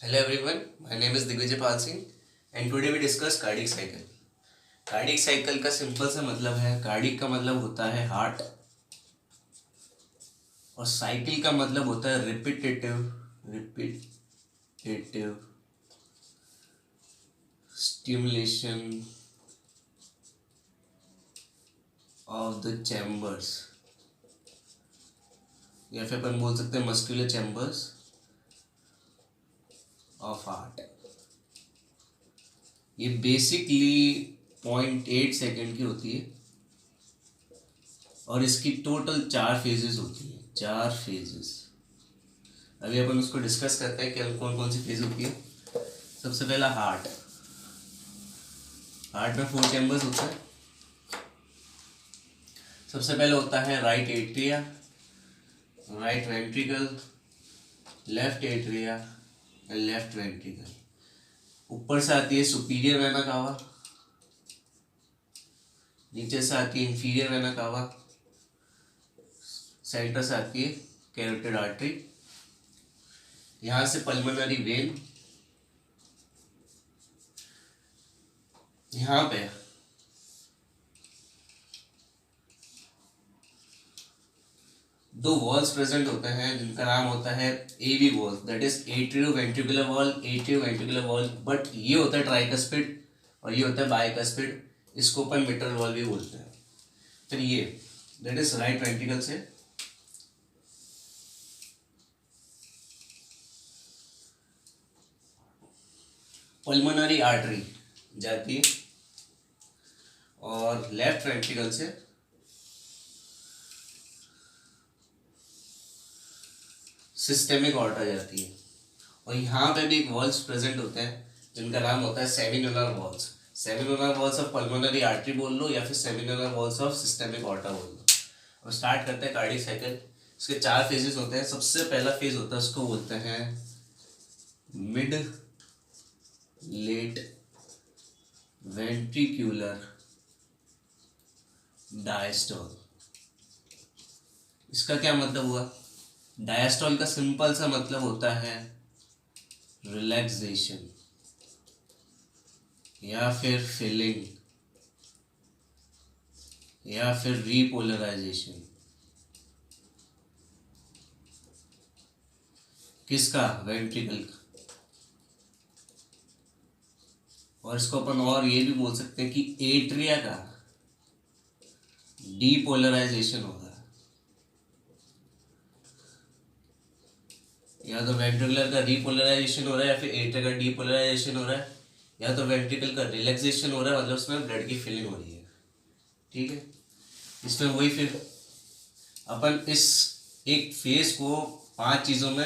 Hello everyone, my name is Digvijay Pal Singh and today we discuss cardiac cycle. Cardiac cycle का simple सा मतलब है, cardiac का मतलब होता है हार्ट और साइकिल का मतलब होता है repetitive stimulation of the chambers, या फिर अपन बोल सकते हैं मस्कुलर चैम्बर्स ऑफ हार्ट। ये बेसिकली 0.8 सेकेंड की होती है और इसकी टोटल 4 फेजेस होती है। 4 फेजेस, अभी अपन उसको डिस्कस करते हैं कि कौन कौन सी फेज होती है। सबसे पहला हार्ट में 4 चैम्बर्स होते हैं। सबसे पहले होता है right atria, right ventricle, left atria and left ventricle. ऊपर से आती है सुपीरियर वेना कावा, नीचे से आती है इंफीरियर वेना कावा, सेंटर से आती है कैरोटिड आर्टरी, यहाँ से पल्मोनरी वेन, यहाँ पे दो वॉल्स प्रेजेंट होते हैं जिनका नाम होता है AV valve, that is atrioventricular valve, atrioventricular valve. But ये होता है ट्राइकस्पिड और ये होता है बाइकस्पिड, इसको अपन मिट्रल वॉल भी बोलते हैं। फिर ये दैट इज राइट वेंट्रिकल से पल्मोनरी आर्टरी जाती है और लेफ्ट वेंट्रिकल से सिस्टेमिक ऑर्टा जाती है। और यहाँ पे भी वॉल्स प्रेजेंट होते हैं जिनका नाम होता है semilunar valves. Semilunar valves of pulmonary artery बोल लो या फिर semilunar valves of systemic aorta बोल लो। और स्टार्ट करते हैं कार्डियक साइकिल। इसके 4 फेजेस होते हैं। सबसे पहला फेज होता है, उसको बोलते हैं मिड लेट वेंट्रिक्यूलर डायस्टोल। इसका क्या मतलब हुआ? डायस्टोल का सिंपल सा मतलब होता है रिलैक्सेशन या फिर फिलिंग या फिर रीपोलराइजेशन। किसका? वेंट्रिकल का। और इसको अपन और ये भी बोल सकते हैं कि एट्रिया का डीपोलराइजेशन हो रहा है। या तो वेंट्रिकुलर का रीपोलराइजेशन हो रहा है या फिर एट्रिया का डीपोलराइजेशन हो रहा है, या तो वेंट्रिकल का रिलैक्सेशन हो रहा है, मतलब उसमें ब्लड की फिलिंग हो रही है। ठीक है, इसमें वही फिर अपन इस एक फेज को 5 चीज़ों में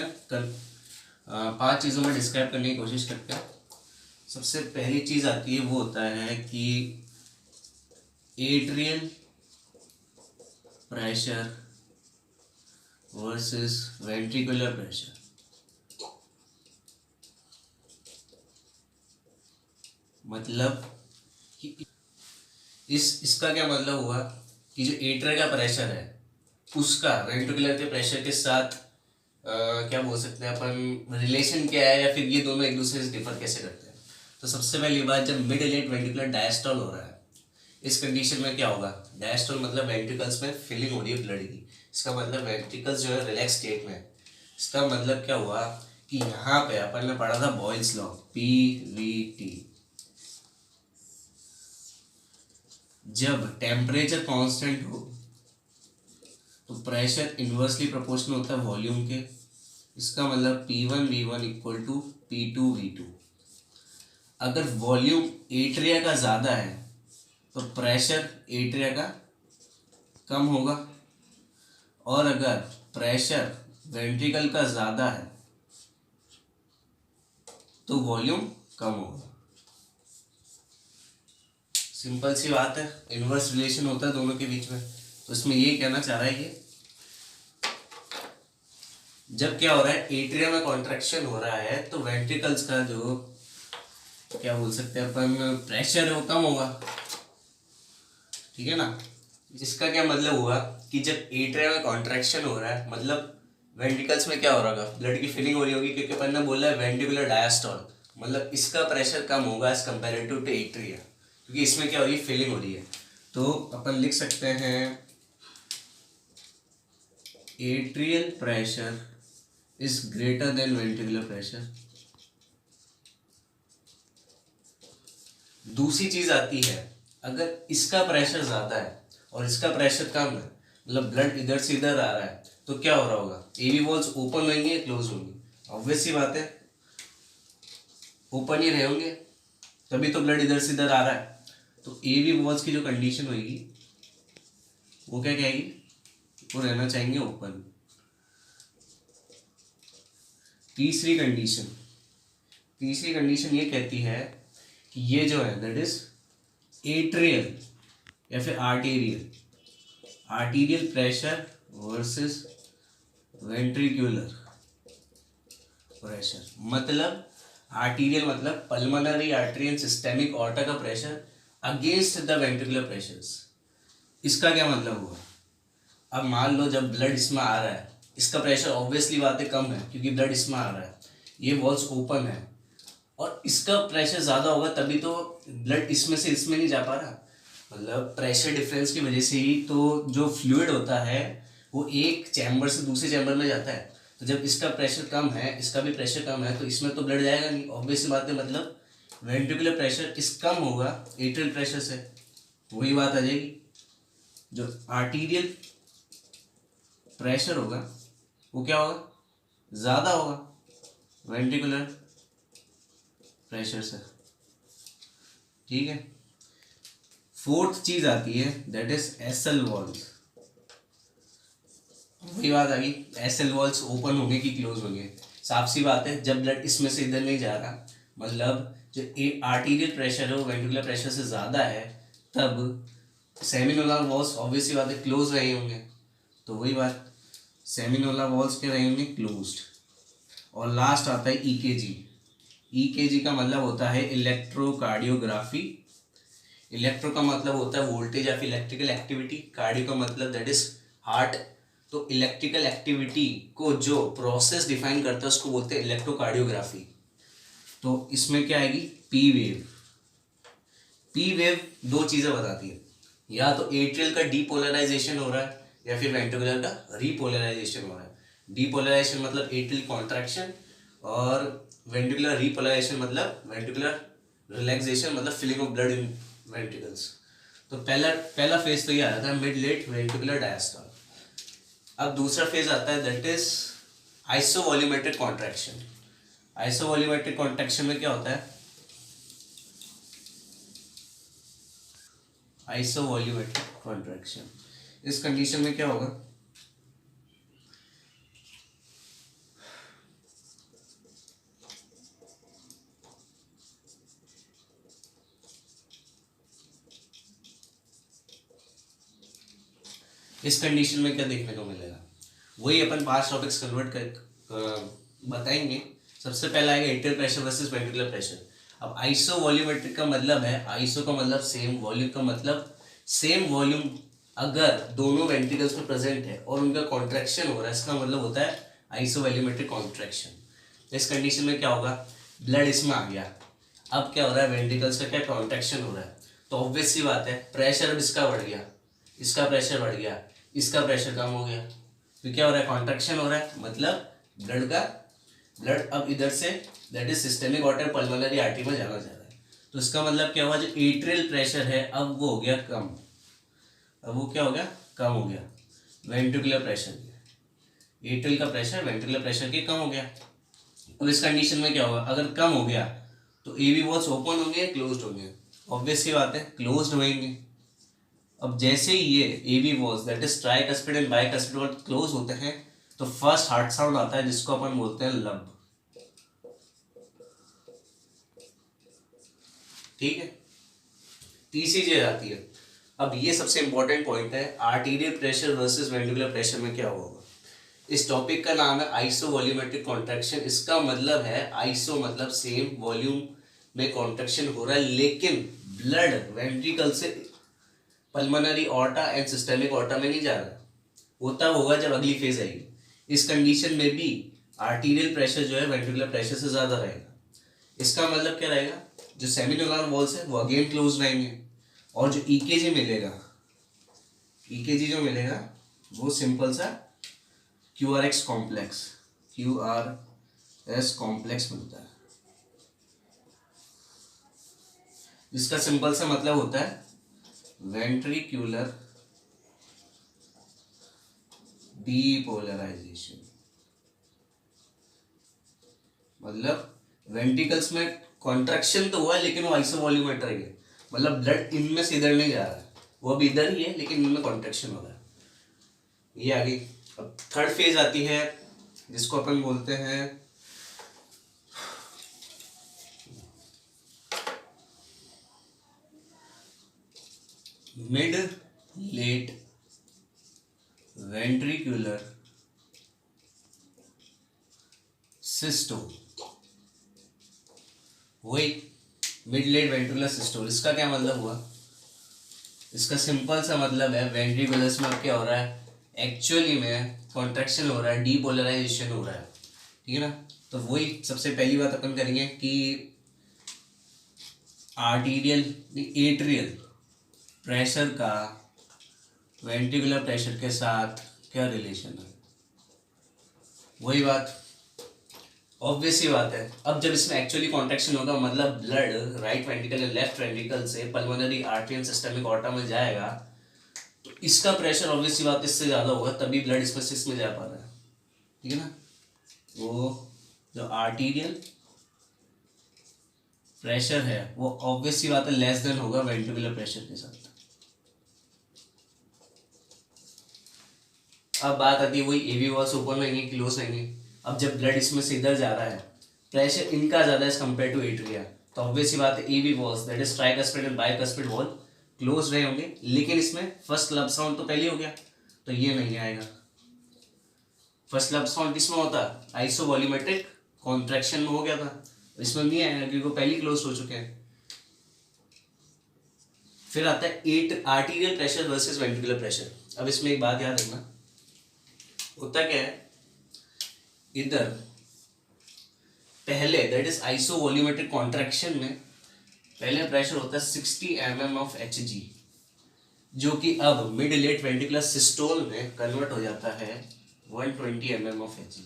डिस्क्राइब करने की कोशिश करते हैं। सबसे पहली चीज़ आती है, वो होता है कि atrial pressure versus ventricular pressure. मतलब कि इसका क्या मतलब हुआ कि जो एट्रिया का प्रेशर है उसका वेंट्रिकुलर के प्रेशर के साथ क्या बोल सकते हैं अपन, रिलेशन क्या है, या फिर ये दोनों एक दूसरे से डिफर कैसे करते हैं। तो सबसे पहली बात, जब मिड लेट वेंट्रिकुलर डायस्टोल हो रहा है, इस कंडीशन में क्या होगा? डायस्टोल मतलब वेंट्रिकल्स में फिलिंग हो रही है ब्लड की। इसका मतलब वेंट्रिकल्स जो है रिलैक्स स्टेट में है। इसका मतलब क्या हुआ कि यहाँ पे अपन ने पढ़ा था बॉयल्स लॉ, PVT। जब टेम्परेचर कांस्टेंट हो तो प्रेशर इन्वर्सली प्रोपोर्शनल होता है वॉल्यूम के। इसका मतलब P1V1 इक्वल टू P2V2। अगर वॉल्यूम एट्रिया का ज़्यादा है तो प्रेशर एट्रिया का कम होगा, और अगर प्रेशर वेंट्रिकल का ज़्यादा है तो वॉल्यूम कम होगा। सिंपल सी बात है, इनवर्स रिलेशन होता है दोनों के बीच में। तो इसमें ये कहना चाह रहा है कि जब क्या हो रहा है, एट्रिया में कॉन्ट्रैक्शन हो रहा है तो वेंट्रिकल्स का जो क्या बोल सकते हैं अपन, प्रेशर है वो कम होगा। ठीक है ना। इसका क्या मतलब हुआ कि जब एट्रिया में कॉन्ट्रैक्शन हो रहा है, मतलब वेंट्रिकल्स में क्या हो रहा होगा, ब्लड की फिलिंग हो रही होगी, क्योंकि अपन ने बोला है वेंट्रिकुलर डायस्टोल, मतलब इसका प्रेशर कम होगा एज कंपेरेटिव टू एट्रिया, क्योंकि इसमें क्या हो रही है, फिलिंग हो रही है। तो अपन लिख सकते हैं atrial pressure is greater than ventricular pressure. दूसरी चीज आती है, अगर इसका प्रेशर ज्यादा है और इसका प्रेशर कम है, मतलब ब्लड इधर से इधर आ रहा है, तो क्या हो रहा होगा, एवी वॉल्स ओपन होंगे या क्लोज होंगी, ऑब्वियस सी बात है ओपन ही रहे होंगे, तभी तो ब्लड इधर से इधर आ रहा है। तो एवी वॉल्स की जो कंडीशन होगी वो क्या कहेगी, वो रहना चाहेंगे ओपन। तीसरी कंडीशन ये कहती है कि ये जो है दैट इज एट्रियल या फिर arterial pressure versus ventricular pressure. मतलब आर्टीरियल मतलब pulmonary artery and systemic aorta का pressure against the ventricular pressures. इसका क्या मतलब हुआ, अब मान लो जब ब्लड इसमें आ रहा है, इसका प्रेशर ऑब्वियसली बात है कम है क्योंकि ब्लड इसमें आ रहा है, ये वॉल्स ओपन है, और इसका प्रेशर ज़्यादा होगा तभी तो ब्लड इसमें से इसमें नहीं जा पा रहा, मतलब प्रेशर डिफरेंस की वजह से ही तो जो फ्लूइड होता है वो एक चैम्बर से दूसरे चैम्बर में जाता है। तो जब इसका प्रेशर कम है, इसका भी प्रेशर कम है, तो इसमें तो ब्लड जाएगा नहीं, ऑब्वियस बात है, मतलब वेंट्रिकुलर प्रेशर इस कम होगा एट्रियल प्रेशर से। वही बात आ जाएगी, जो आर्टीरियल प्रेशर होगा वो क्या होगा, ज़्यादा होगा वेंट्रिकुलर प्रेशर से। ठीक है, फोर्थ चीज आती है दैट इज एसएल वॉल्स। वही बात आ गई, एसएल वॉल्स ओपन होंगे कि क्लोज होंगे, साफ सी बात है, जब ब्लड इसमें से इधर नहीं जा रहा, मतलब जो आर्टीरियल प्रेशर है वो वेंट्रिकुलर प्रेशर से ज़्यादा है, तब सेमिनोलर वॉल्स ऑब्वियस सी बात है क्लोज रहे होंगे। तो वही बात, सेमिनोलर वॉल्स क्या रहेंगे, क्लोज्ड। और लास्ट आता है ईकेजी। ईकेजी का मतलब होता है इलेक्ट्रोकार्डियोग्राफी। इलेक्ट्रो का मतलब होता है वोल्टेज या फिर इलेक्ट्रिकल एक्टिविटी, कार्डियो का मतलब दैट इज हार्ट। तो इलेक्ट्रिकल एक्टिविटी को जो प्रोसेस डिफाइन करता है उसको बोलते हैं इलेक्ट्रोकार्डियोग्राफी। तो इसमें क्या आएगी, पी वेव। पी वेव दो चीज़ें बताती है, या तो एट्रियल का डीपोलराइजेशन हो रहा है या फिर वेंट्रिकुलर का रीपोलराइजेशन हो रहा है। डीपोलराइजेशन मतलब एट्रियल कॉन्ट्रैक्शन, और वेंट्रिकुलर रीपोलराइजेशन मतलब वेंट्रिकुलर रिलैक्सेशन, मतलब filling of blood in ventricles. तो पहला फेज तो ये आता है मिड लेट वेंट्रिकुलर डायस्टोल। अब दूसरा फेज आता है दैट इज आइसोवॉल्यूमेट्रिक कॉन्ट्रैक्शन। आइसोवॉल्यूमेट्रिक कॉन्ट्रैक्शन में क्या होता है, आइसोवॉल्यूमेट्रिक कॉन्ट्रैक्शन, इस कंडीशन में क्या होगा, इस कंडीशन में क्या देखने को मिलेगा, वही अपन 5 टॉपिक्स कन्वर्ट कर बताएंगे। सबसे पहला आएगा atrial pressure versus ventricular pressure. अब आइसो वॉल्यूमेट्रिक का मतलब है, आइसो का मतलब सेम, वॉल्यूम का मतलब सेम वॉल्यूम, अगर दोनों वेंट्रिकल्स में प्रेजेंट है और उनका कॉन्ट्रैक्शन हो रहा है, इसका मतलब होता है आइसो वॉल्यूमेट्रिक कॉन्ट्रैक्शन। इस कंडीशन में क्या होगा, ब्लड इसमें आ गया, अब क्या हो रहा है, वेंट्रिकल्स का क्या कॉन्ट्रैक्शन हो रहा है, तो ऑब्वियस सी बात है प्रेशर अब इसका बढ़ गया, इसका प्रेशर बढ़ गया, इसका प्रेशर कम हो गया, तो क्या हो रहा है, कॉन्ट्रैक्शन हो रहा है, मतलब ब्लड अब इधर say that is systemic otter pulmonary artery में जाना चाह रहा है। तो इसका मतलब क्या हुआ, जो एट्रियल प्रेशर है अब वो हो गया कम, अब वो क्या हो गया, कम हो गया, वेंट्रिकुलर प्रेशर, एट्रियल का प्रेशर वेंट्रिकुलर प्रेशर के कम हो गया। अब इस कंडीशन में क्या होगा, अगर कम हो गया तो एवी वॉल्स ओपन होंगे क्लोज्ड होंगे, ऑब्वियस सी बात है क्लोज्ड होंगे। अब जैसे ही ये AV valves that is tricuspid and bicuspid close होते हैं, तो फर्स्ट हार्ट साउंड आता है जिसको अपन बोलते हैं लब। ठीक है, तीसरी चीज आती है, अब ये सबसे इंपॉर्टेंट पॉइंट है, arterial pressure versus ventricular pressure में क्या होगा। इस टॉपिक का नाम है आइसो वॉल्यूमेट्रिक कॉन्ट्रैक्शन। इसका मतलब है आइसो मतलब सेम वॉल्यूम में कॉन्ट्रैक्शन हो रहा है, लेकिन ब्लड वेंट्रिकल से pulmonary aorta and systemic aorta में नहीं जा रहा, वो तब होगा जब अगली फेज आएगी। इस कंडीशन में भी आर्टीरियल प्रेशर जो है वेंट्रिकुलर प्रेशर से ज़्यादा रहेगा। इसका मतलब क्या रहेगा, जो सेमिनोलर वॉल्स है वो अगेन क्लोज रहेंगे, और जो ईकेजी मिलेगा, ईकेजी जो मिलेगा वो सिंपल सा क्यूआरएस कॉम्प्लेक्स मिलता है, जिसका सिंपल सा मतलब होता है वेंट्रिकुलर डीपोलराइजेशन। मतलब वेंट्रिकल्स में कॉन्ट्रैक्शन तो हुआ है लेकिन वो आइसोवॉल्यूमेट्रिक है, मतलब ब्लड इनमें से इधर नहीं जा रहा है, वो अब इधर ही है लेकिन इनमें कॉन्ट्रैक्शन हो रहा है। ये आगे अब थर्ड फेज आती है जिसको अपन बोलते हैं मिड लेट वेंट्रिकुलर सिस्टोल। वही मिड लेट वेंट्रिकुलर सिस्टोल, इसका क्या मतलब हुआ, इसका सिंपल सा मतलब है वेंट्रिकुलर्स में अब क्या हो रहा है, एक्चुअली में कॉन्ट्रैक्शन हो रहा है, डीपोलराइजेशन हो रहा है, ठीक है ना। तो वही सबसे पहली बात अपन करेंगे कि आर्टीरियल एट्रियल प्रेशर का वेंट्रिकुलर प्रेशर के साथ क्या रिलेशन है। वही बात, ऑब्वियस ही बात है, अब जब इसमें एक्चुअली कॉन्ट्रैक्शन होगा मतलब ब्लड राइट वेंट्रिकल या लेफ्ट वेंट्रिकल से pulmonary artery and systemic aorta में जाएगा, तो इसका प्रेशर ऑब्वियस ही बात इससे ज़्यादा होगा, तभी ब्लड इसमें जा पा रहा है, ठीक है ना। वो जो आर्टीरियल प्रेशर है वो ऑब्वियस ही बात है लेस देन होगा वेंट्रिकुलर प्रेशर के साथ। अब बात आती है वही एवी वॉल्स ओपन रहेंगे क्लोज रहेंगे। अब जब ब्लड इसमें से इधर जा रहा है, प्रेशर इनका ज़्यादा एज कम्पेयर टू एट्रिया, तो ऑब्वियस ही बात है AV valves that is tricuspid and bicuspid valve close रहे होंगे, लेकिन इसमें फर्स्ट लब साउंड तो पहले हो गया, तो ये नहीं आएगा। फर्स्ट लब साउंड किसमें होता है, आइसोवॉल्यूमेट्रिक कॉन्ट्रैक्शन में हो गया था, इसमें नहीं आएगा क्योंकि वो पहले क्लोज हो चुके हैं। फिर आता है arterial pressure versus ventricular pressure. अब इसमें एक बात याद रखना, होता क्या है, इधर पहले दैट इज आइसोवॉल्यूमेट्रिक कॉन्ट्रैक्शन में पहले प्रेशर होता है 60 mm ऑफ Hg, जो कि अब मिड लेट वेंट्रिकुलर सिस्टोल में कन्वर्ट हो जाता है 120 mm ऑफ Hg।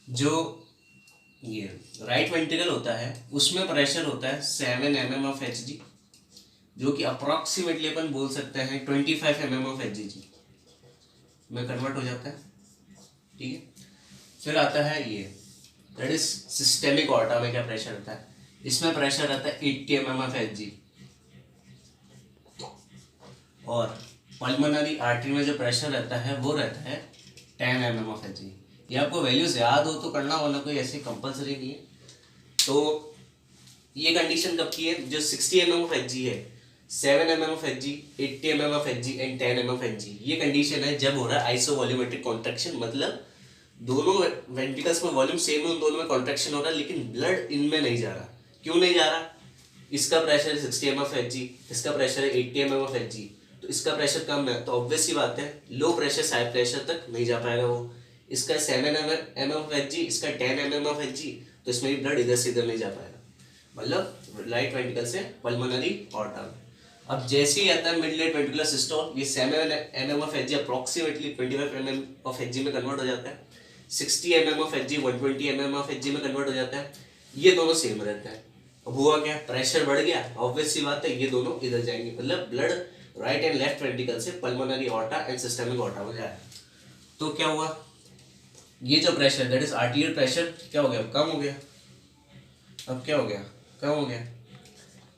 जो ये राइट वेंट्रिकल होता है उसमें प्रेशर होता है 7 mm ऑफ Hg, जो कि अप्रोक्सीमेटली अपन बोल सकते हैं 25 mm ऑफ Hg में कन्वर्ट हो जाता है, ठीक है। फिर आता है ये दैट इज सिस्टेमिक ऑर्टा में क्या प्रेशर रहता है, इसमें प्रेशर रहता है 80 mm ऑफ Hg, और पल्मोनरी आर्टरी में जो प्रेशर रहता है वो रहता है 10 mm ऑफ Hg। ये आपको वैल्यूज याद हो तो करना, वरना कोई ऐसी कंपलसरी नहीं है। तो ये कंडीशन कब की है, जो 60 mm ऑफ Hg है, 7 mm of Hg, 80 mm of Hg and 10 mm of Hg, ये कंडीशन है जब हो रहा है आइसोवॉल्यूमेट्रिक कॉन्ट्रैक्शन, मतलब दोनों वेंट्रिकल्स में वॉल्यूम सेम है, उन दोनों में कॉन्ट्रैक्शन हो रहा है लेकिन ब्लड इनमें नहीं जा रहा। क्यों नहीं जा रहा, इसका प्रेशर 60 mm ऑफ Hg, इसका प्रेशर है 80 mm ऑफ Hg, तो इसका प्रेशर कम है, तो ऑब्वियस सी बात है लो प्रेशर से हाई प्रेशर तक नहीं जा पाएगा वो। इसका 7 mm ऑफ Hg, इसका 10 mm ऑफ Hg, तो इसमें भी ब्लड इधर से इधर नहीं जा पाएगा, मतलब राइट वेंट्रिकल से पल्मोनरी ऑर्टा में। अब जैसे ही आता है मिड लेट वेंट्रिकुलर सिस्टोल, ये 7 mm of Hg approximately 25 mm of Hg में कन्वर्ट हो जाता है, 60 mm of Hg 120 mm of Hg में कन्वर्ट हो जाता है, ये दोनों सेम रहता है। अब हुआ क्या, प्रेशर बढ़ गया, ऑब्वियस सी बात है ये दोनों इधर जाएंगे, मतलब blood right and left ventricle से pulmonary aorta and systemic aorta में जाएगा। तो क्या हुआ, ये जो pressure that is arterial pressure क्या हो गया, कम हो गया। अब क्या हो गया, कम हो गया,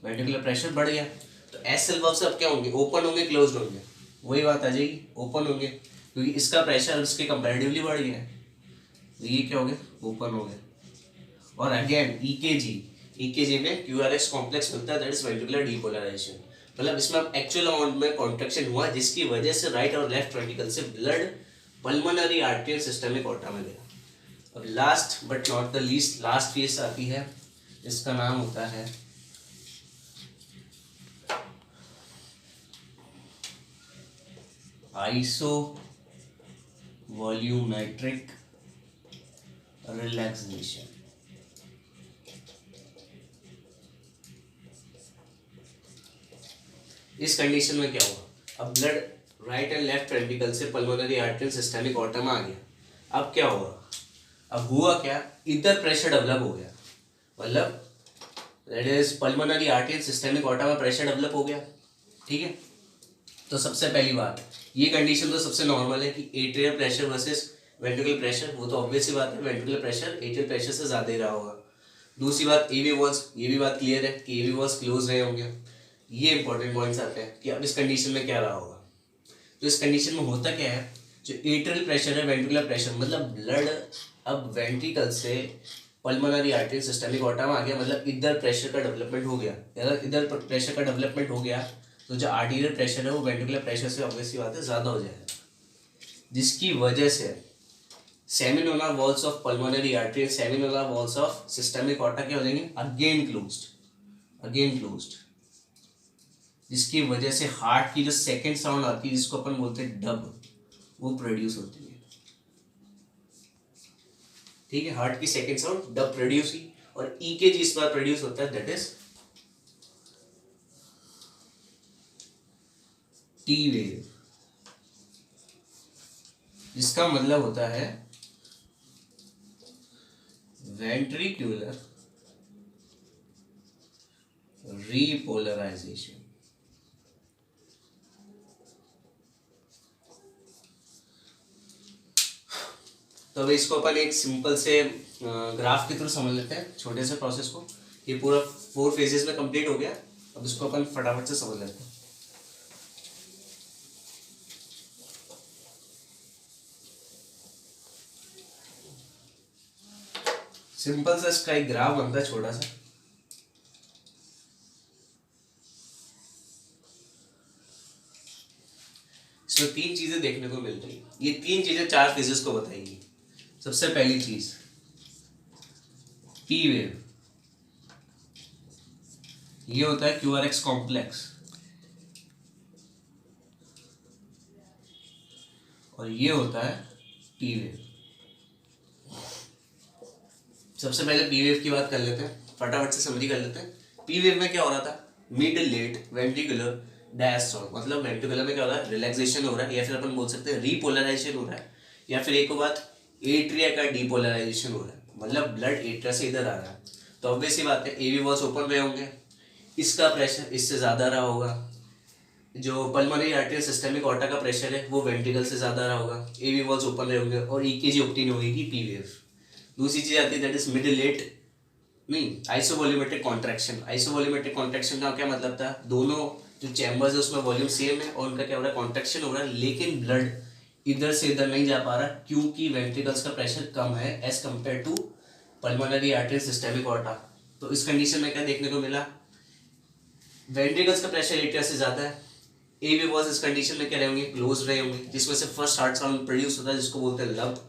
वेंट्रिकुलर प्रेशर बढ़ गया, तो एसएल वर्ब से अब क्या होंगे, ओपन होंगे क्लोज्ड होंगे, वही बात आ जाएगी, ओपन होंगे क्योंकि इसका प्रेशर इसके कंपैरेटिवली बढ़ गया है, ये क्या हो गया, ओपन हो गया। और अगेन ईकेजी में क्यूआरएस कॉम्प्लेक्स मिलता है दैट इज वेंट्रिकुलर डीपोलराइजेशन, मतलब इसमें एक्चुअल अमाउंट में कॉन्ट्रैक्शन हुआ जिसकी वजह से राइट और लेफ्ट वेंट्रिकल से blood pulmonary artery systemic aorta में गया। अब last but not the least last phase आती है, इसका नाम होता है आइसोवॉल्यूमेट्रिक वॉल्यूमेट्रिक रिलैक्सेशन। इस कंडीशन में क्या हुआ, अब blood right and left ventricle से पल्मोनरी आर्टरी सिस्टेमिक ऑर्टा में आ गया। अब क्या हुआ, अब हुआ क्या, इधर प्रेशर डेवलप हो गया, मतलब that is pulmonary artery systemic aorta में प्रेशर डेवलप हो गया। ठीक है, तो सबसे पहली बात, ये कंडीशन तो सबसे नॉर्मल है कि atrial pressure versus ventricular pressure, वो तो ऑब्वियस सी बात है, वेंट्रिकुलर प्रेशर एट्रियल प्रेशर से ज़्यादा ही रहा होगा। दूसरी बात, एवी वॉल्स, ये भी बात क्लियर है कि एवी वॉल्स क्लोज रहे होंगे। ये इंपॉर्टेंट पॉइंट्स आते हैं कि अब इस कंडीशन में क्या रहा होगा। तो इस कंडीशन में होता क्या है, जो एट्रियल प्रेशर है, वेंट्रिकुलर प्रेशर, मतलब ब्लड अब वेंट्रिकल से पल्मोनरी आर्टरी सिस्टेमिक ऑर्टा में आ गया, मतलब इधर प्रेशर का डेवलपमेंट हो गया। अगर इधर प्रेशर का डेवलपमेंट हो गया तो जो आर्टीरियल प्रेशर है वो वेंट्रिकुलर प्रेशर से ऑब्वियसली बात है ज़्यादा हो जाएगा, जिसकी वजह से semilunar valves of pulmonary artery and semilunar valves of systemic aorta क्या हो जाएंगे, अगेन क्लोज्ड, जिसकी वजह से हार्ट की जो सेकंड साउंड आती है जिसको अपन बोलते हैं डब, वो प्रोड्यूस होती है। ठीक है, हार्ट की सेकंड साउंड डब प्रोड्यूस हुई, और ईकेजी इस बार प्रोड्यूस होता है, दैट इज टी वेव, जिसका मतलब होता है वेंट्रिकुलर रीपोलराइजेशन। तो अब इसको अपन एक सिंपल से ग्राफ के थ्रू समझ लेते हैं, छोटे से प्रोसेस को। ये पूरा 4 फेजेस में कंप्लीट हो गया, अब इसको अपन फटाफट से समझ लेते हैं। सिंपल सा इसका एक ग्राफ बनता है छोटा सा। इसमें 3 चीजें देखने को मिल रही है, ये 3 चीजें 4 फेजेस को बताएंगी। सबसे पहली चीज पी वेव, ये होता है क्यूआरएक्स कॉम्प्लेक्स, और ये होता है पी वेव। सबसे पहले पी वेव की बात कर लेते हैं, फटाफट से समरी कर लेते हैं। पी वेव में क्या हो रहा था, मिड लेट वेंट्रिकुलर डायस्टोल, मतलब वेंट्रिकुलर में क्या हो रहा है, रिलैक्सेशन हो रहा है, या फिर अपन बोल सकते हैं रीपोलराइजेशन हो रहा है, या फिर एक बात एट्रिया का डीपोलराइजेशन हो रहा है, मतलब ब्लड एट्रिया से इधर आ रहा है। तो ऑब्वियस ही बात है एवी वॉल्स ओपन रहे होंगे, इसका प्रेशर इससे ज़्यादा रहा होगा, जो पल्मोनरी आर्टरी सिस्टेमिक ऑर्टा का प्रेशर है वो वेंट्रिकल से ज़्यादा रहा होगा, एवी वॉल्स ओपन रहे होंगे, और ईकेजी ऑब्टेन होगी पी वेव। दूसरी चीज़ आती है दैट इज मिड लेट नहीं आइसोवॉल्यूमेट्रिक कॉन्ट्रैक्शन। आइसोवॉल्यूमेट्रिक कॉन्ट्रैक्शन का क्या मतलब था, दोनों जो चैम्बर्स है उसमें वॉल्यूम सेम है और उनका क्या हो रहा है, कॉन्ट्रैक्शन हो रहा है, लेकिन ब्लड इधर से इधर नहीं जा पा रहा क्योंकि वेंट्रिकल्स का प्रेशर कम है as compare to pulmonary artery systemic aorta. तो इस कंडीशन में क्या देखने को मिला, वेंट्रिकल्स का प्रेशर एट्रिया से ज्यादा है, एवी वॉल्स इस कंडीशन में क्या रहे होंगे, क्लोज रहे होंगे, जिसमें से फर्स्ट हार्ट साउंड प्रोड्यूस होता है जिसको बोलते हैं लब।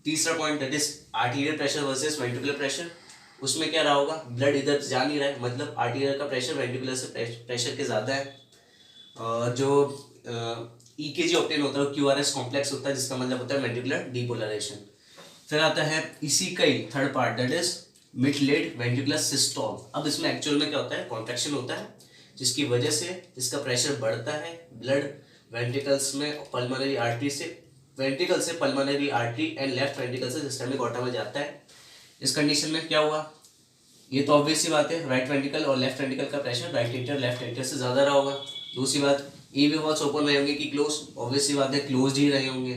तीसरा point that is arterial pressure versus ventricular pressure, उसमें क्या रहा होगा, ब्लड इधर जा नहीं रहा है, मतलब आर्टीरियल का प्रेशर वेंट्रिकुलर से प्रेशर के ज़्यादा है। जो ईकेजी ऑब्टेन होता है क्यूआरएस कॉम्प्लेक्स होता है, जिसका मतलब होता है वेंट्रिकुलर डीपोलराइजेशन। फिर आता है इसी का ही third part that is mid late ventricular systole. अब इसमें एक्चुअल में क्या होता है, कॉन्ट्रैक्शन होता है, जिसकी वजह से इसका प्रेशर बढ़ता है, ब्लड वेंट्रिकल्स में पल्मोनरी आर्टरी से वेंट्रिकल से pulmonary artery and left ventricle से सिस्टेमिक ऑर्टा में जाता है। इस कंडीशन में क्या हुआ, ये तो ऑब्वियस सी बात है, राइट वेंट्रिकल और लेफ्ट वेंट्रिकल का pressure right atria left atria से ज़्यादा रहा होगा। दूसरी बात एवी वॉल्स ओपन रहे होंगे कि क्लोज, ऑब्वियस सी बात है क्लोज ही रहे होंगे,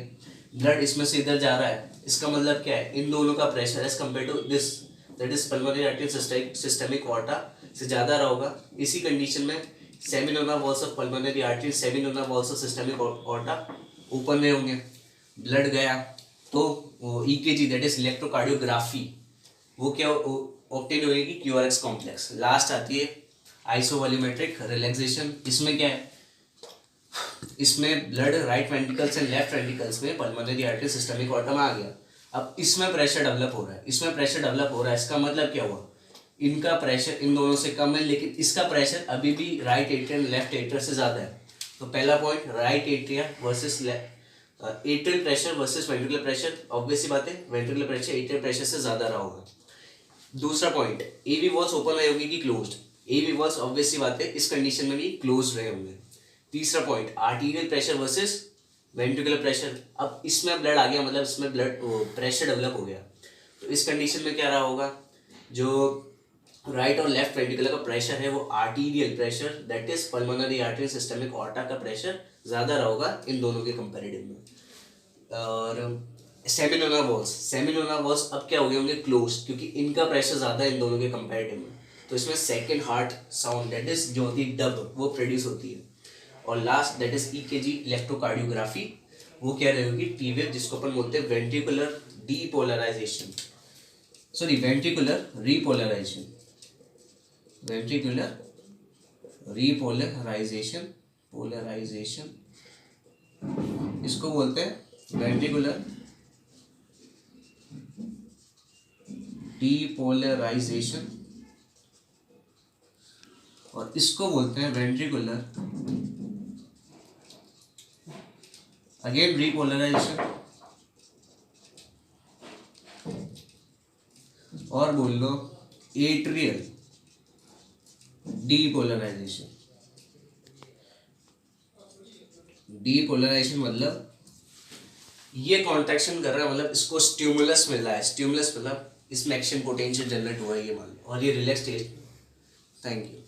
ब्लड इसमें से इधर जा रहा है, इसका मतलब क्या है, इन दोनों का pressure as compare to this that is pulmonary artery systemic aorta से ज़्यादा रहा होगा। इसी कंडीशन में semilunar valves of pulmonary artery semilunar valves of systemic aorta open रहे होंगे, ब्लड गया तो ईकेजी दैट इज इलेक्ट्रोकार्डियोग्राफी वो क्या ऑब्टेन होगी, क्यूआरएक्स कॉम्प्लेक्स। लास्ट आती है आइसोवॉल्यूमेट्रिक रिलैक्सेशन। इसमें क्या है, इसमें blood right ventricles and left ventricles में पल्मोनरी आर्टरी सिस्टेमिक ऑर्टा में आ गया। अब इसमें प्रेशर डेवलप हो रहा है, इसका मतलब क्या हुआ, इनका प्रेशर इन दोनों से कम है, लेकिन इसका प्रेशर अभी भी right atria and left atria से ज़्यादा है। तो पहला point right atria versus atrial pressure versus ventricular pressure, obviously बात है वेंट्रिकुलर प्रेशर एट्रियल प्रेशर से ज़्यादा रहा होगा। दूसरा पॉइंट, एवी वॉल्स ओपन रहे होंगे कि क्लोज्ड, एवी वॉल्स ऑब्वियसली बात है इस कंडीशन में भी क्लोज रहे होंगे। तीसरा point, arterial pressure versus ventricular pressure, अब इसमें ब्लड आ गया, मतलब इसमें ब्लड प्रेशर डेवलप हो गया, तो इस कंडीशन में क्या रहा होगा, जो राइट और लेफ्ट वेंट्रिकुलर का प्रेशर है वो arterial pressure that is pulmonary artery systemic aorta का प्रेशर ज़्यादा रहा होगा इन दोनों के कंपैरेटिव में। और सेमिनोला वॉल्स अब क्या हो गए होंगे क्लोज, क्योंकि इनका प्रेशर ज़्यादा है इन दोनों के कंपैरेटिव में, तो इसमें second heart sound that is जो होती है डब वो प्रोड्यूस होती है। और last that is EKG electrocardiography, वो क्या रहेगी टीवेव, जिसको अपन बोलते हैं ventricular depolarisation, sorry ventricular repolarisation, ventricular repolarisation, polarisation इसको बोलते हैं वेंट्रिकुलर डीपोलराइजेशन, और इसको बोलते हैं वेंट्रिकुलर अगेन रीपोलराइजेशन, और बोल लो एट्रियल डीपोलराइजेशन। डीपोलराइजेशन मतलब ये कॉन्ट्रैक्शन कर रहा है, मतलब इसको स्टिमुलस मिल रहा है, स्टिमुलस मतलब इसमें एक्शन पोटेंशियल जनरेट हुआ है ये मान लो, और ये रिलैक्स स्टेज। Thank you.